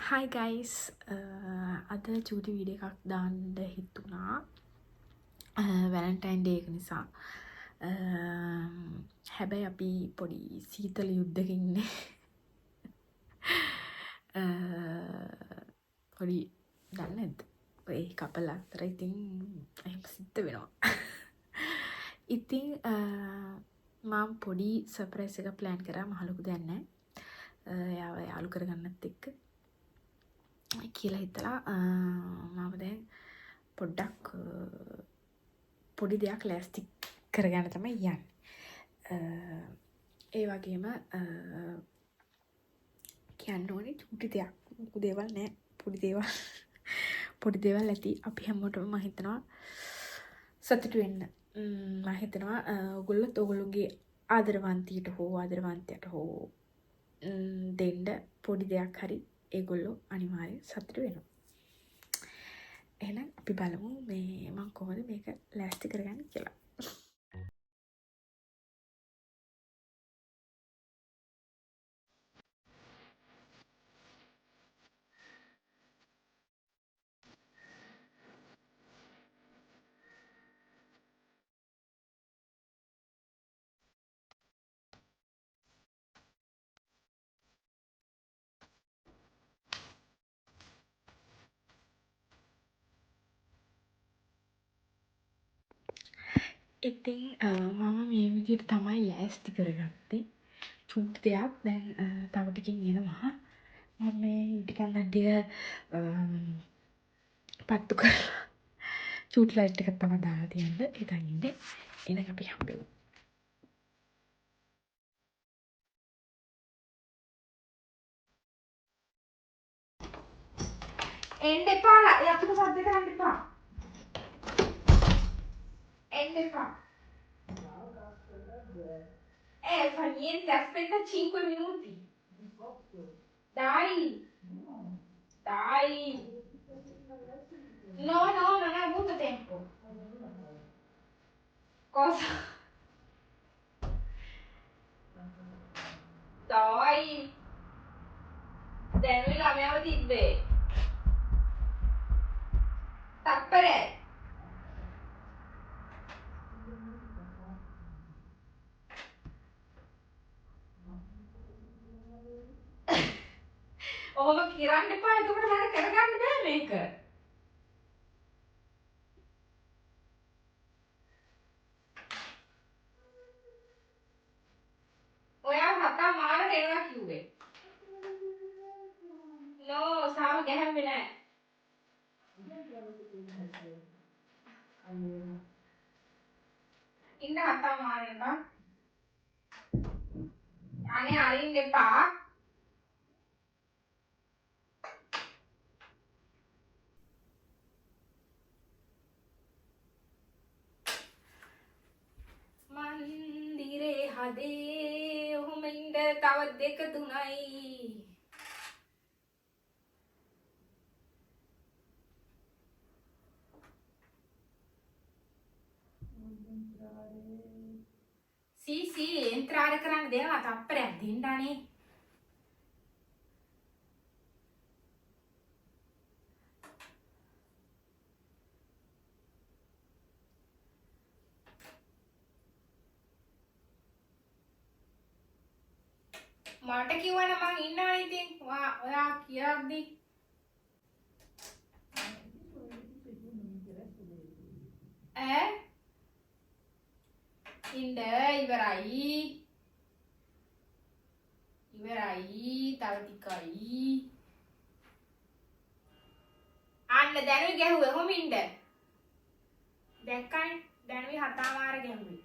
Hi guys, අද චූටි video එකක් දාන්න හිතුණා වැලන්ටයින් ඩේ එක නිසා. හැබැයි අපි පොඩි සීතල යුද්ධක ඉන්නේ. පොඩි දන්නේ නැද්ද? ඔය කපල් අතර ඉතින් එහෙම සිද්ධ වෙනවා. ඉතින් මම පොඩි සර්ප්‍රයිස් එකක් ප්ලෑන් කරා. මහ ලොකු දෙයක් නැහැ. එයාව යාළු කරගන්නත් එක්ක කියලා හිතලා මම දැන් පොඩ්ඩක් පොඩි දෙයක් ලෑස්ති කරගන්න තමයි යන්නේ. ඒ වගේම කියන්න ඕනේ චූටි දෙයක්. ලොකු දේවල් නෑ. පොඩි දේවල් පොඩි දේවල් ඇති. අපි හැමෝටම මම හිතනවා සතුටු වෙන්න. මම හිතනවා ඔයගොල්ලොත් ඔයගොල්ලෝගේ ආදරවන්තියට හෝ ආදරවන්තයට හෝ දෙන්න පොඩි දෙයක් හරි ඒගොල්ලෝ අනිවාර්යෙන් සතුටු වෙනවා. එහෙනම් අපි බලමු මේ මම කොහොමද මේක ලෑස්ති කරගන්නේ කියලා. ඉතින් මම මේ විදිහට තමයි ලෑස්ති කරගත්තේ. චූටි දෙයක් දැන් තව ටිකකින් එනවා. මම මේ ඉටිකන් ටික පත්තු කරලා චූටි ලයිට් එකක් තමයි දාලා තියන්න. ඉතින් ඉන්නේ. එහෙනම් අපි හම්බෙමු. එන්න එපා. යතුරු සද්ද කරන්න එපා. එන්න එපා. Fa niente, aspetta 5 minuti. Dai, dai. No, no, non hai avuto tempo. Cosa? Dai. දැනුයි ළමයාව තිබ්බේ. තප්පරේ. ඔහොම කිරන්න එපා. එතකොට මට කරගන්න බෑ මේක. ඔයා හතා මාරට එනවා කිව්වේ. No, සාම ගැහැම්මේ නෑ. ඉන්න හතා මාරෙන්නා. අනේ අරින්න එපා. මන්දිරේ හදේ ඔහොම ඉන්න තව 2 3යි. Sì, entrare කරන්න දෙනවා තප්පරයක් දෙන්නනේ. මට කිව්වනම් මං ඉන්නවනේ ඉතින්. ඔයා කියද්දි ඈ ඉන්න ඉවරයි. තව ටිකයි. අන්න දැනුයි ගැහුවේ. කොහොම ඉන්න. දැක්කනේ දැනුයි හතාමාර ගැහුවේ.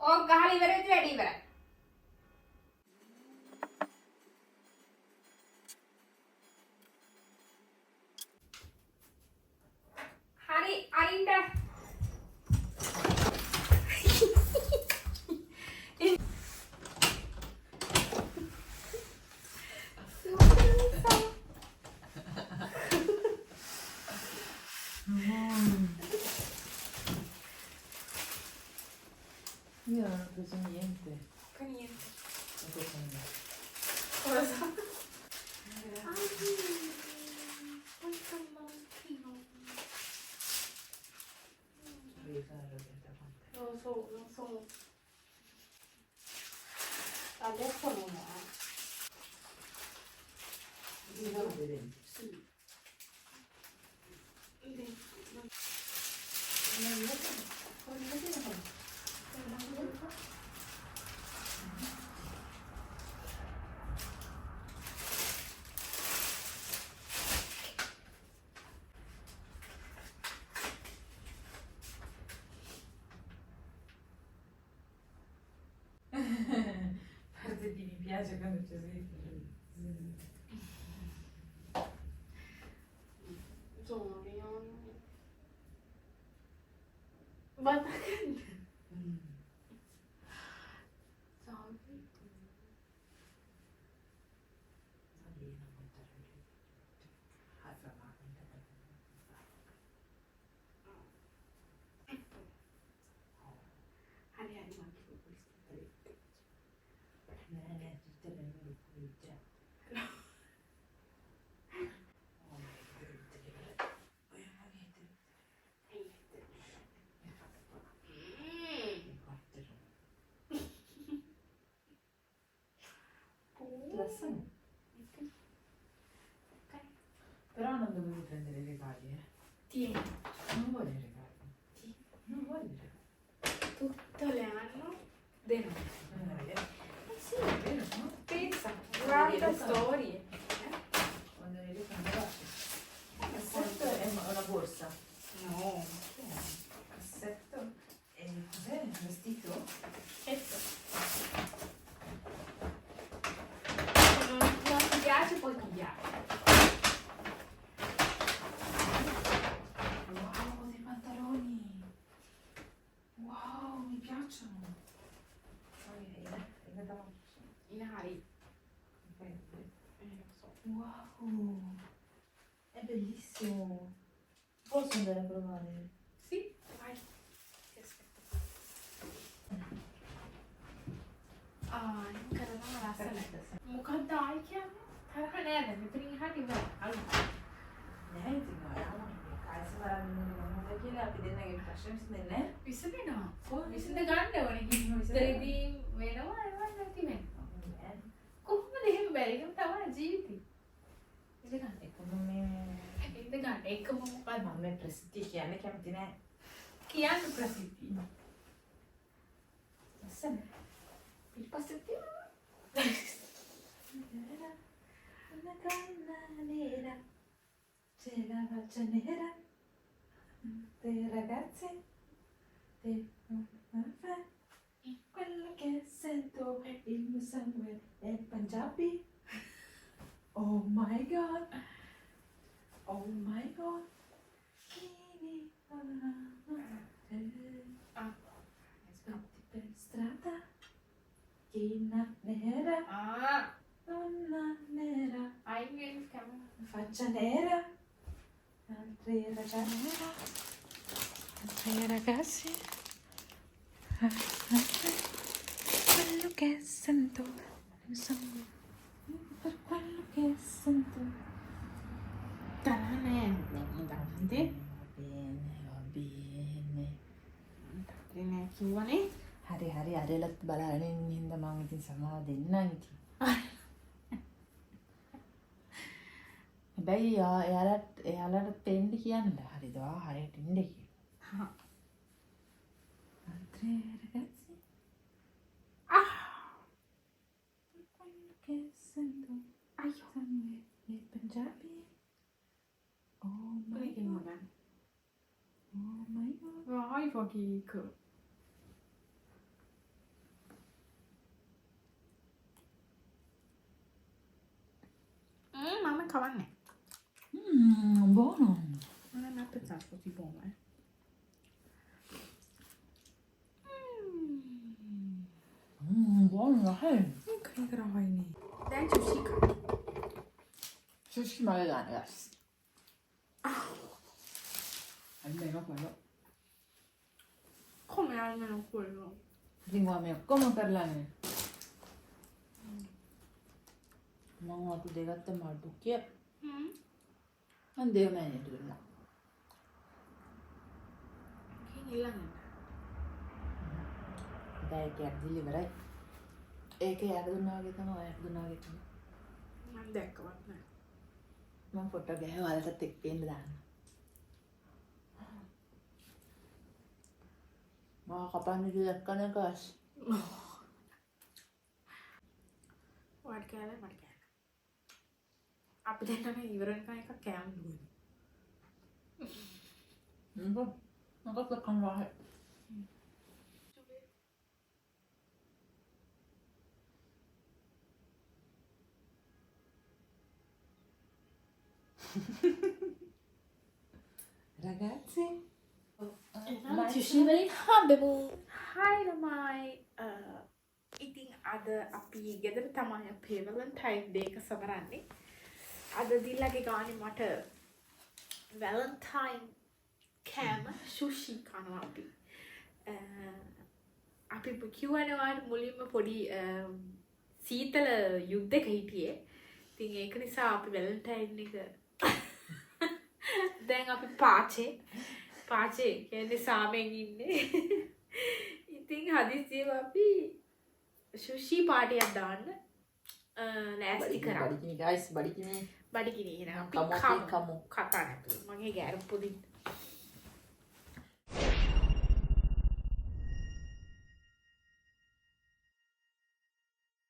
ඕක ගහලා ඉවර වෙද්දි වැඩි ඉවරයි. හරි අරින්න. Io non ho preso niente. Che niente. Non preso niente. Cosa? Quanto manchino. Devi fare la gente quante. Non so. Adesso non è. Devi fare dei denti. Sì. Parte di mi piace quando c'è scritto. Insomma, io... Ma perché? Tutte le loro pulizie. Però non dovevi prendere i regali, eh. Tieni, Non voglio i regali. Non voglio i regali. tutto l'anno di no. Sì, è vero, no? Pensa, guarda storie. Quando eri cambiato. Cassetto è una borsa. No. Che è? Cassetto. E cos'è? Un vestito? Ecco. Se non ti piace puoi cambiare. Wow, dei pantaloni. Wow, mi piacciono. In Ari. Lo so. Wow, è bellissimo. Posso andare a provare? Sì, vai. Ti aspetto. In Canada la Mukaddaika. Nerede? Bütün hadi ver. Al. Ne diyor ya? Kayısı var bunun අපි දෙන්නගේ ප්‍රශ්න විසඳන්නේ විසඳෙනවා. විසඳ ගන්න ඕනේ. විතරදී වෙනවා ඒවා නැති වෙනවා. කොහොමද එහෙම බැරි? ඒක තමයි ජීවිතේ. ඉඳ ගන්න. ඉඳ ගන්න. එකම මොකක්ද? මම මේ ප්‍රසිද්ධිය කියන්නේ කැමති නෑ. කියන්න ප්‍රසිද්ධිය. ලස්සන. පිටපස්සේ තියෙනවා. Una gonna nera c'è la faccia nera dei ragazzi di quello che sento il mio sangue è Punjabi. Oh my god, oh my god. Aspetti per strada china nera donna nera faccia nera altri ragazzi quello che sento per quello che sento davanti. va bene ඉතින් කිව්වනේ. හරි අරලත් බලන්න ඉන්න මම ඉතින් සමාව දෙන්නම් ඉතින් හැබැයි එයාලට පෙන්න කියන්න හරිද හරියට ඉන්න කියලා Altre ragazzi quello che sento sangue e Punjabi oh my god oh my god Vai Fagico. Mamma cavanne. buono Non è mai pensato così buono, buono dai Non credo che ne. Dai, c'è chic. Sushi magari ragazzi කොහෙද? කොහොම යන්නේ නෝකෝ. ඉතින් ඔයා මේ ඔක්කොම කරලානේ. මම අතු දෙගත්ත මඩු කිය. මම දේව මෑණියට දුන්නා. ඊළඟට දැන් දිලි ඉවරයි. ඒක යාට දුන්නා වගේ තමයි ඔයාට දුන්නා වගේ තමයි. මම දැක්කවත් නෑ. මම ෆොටෝ ගෑව වලටත් එක්ක පේන්න දාන්න. මම කපන්නේ කියලා දැක්කනේ කාස්. වාඩ් කෑල්ල මට කෑල්ල. අපි දෙන්නම ඉවරනකන් එකක් කෑම දුන්නේ. මොකක්ද කනවා? Ragazzi, චුෂිවලින් හම්බෙමු. හායි ළමයි. ඉතින් අද අපි ගෙදර තමයි අපේ වැලන්ටයින් ඩේ එක සමරන්නේ. අද දිල්ලගේ ගානේ මට වැලන්ටයින් කෑම සුෂි කනවා අපි. අපි කිව්වනේ මුලින්ම පොඩි සීතල යුද්ධයක හිටියේ. ඉතින් ඒක නිසා අපි වැලන්ටයින් එක දැන් අපි පාචේ කියන්නේ සාමෙන් ඉන්නේ. ඉතින් හදිස්සියව අපි සුෂි පාටියක් දාන්න නෑස්ති කරා. බඩගිනි guys, බඩගිනි. බඩගිනි එන අපි කමු කතා නැතුව. මගේ ගැරප්පු දින්න.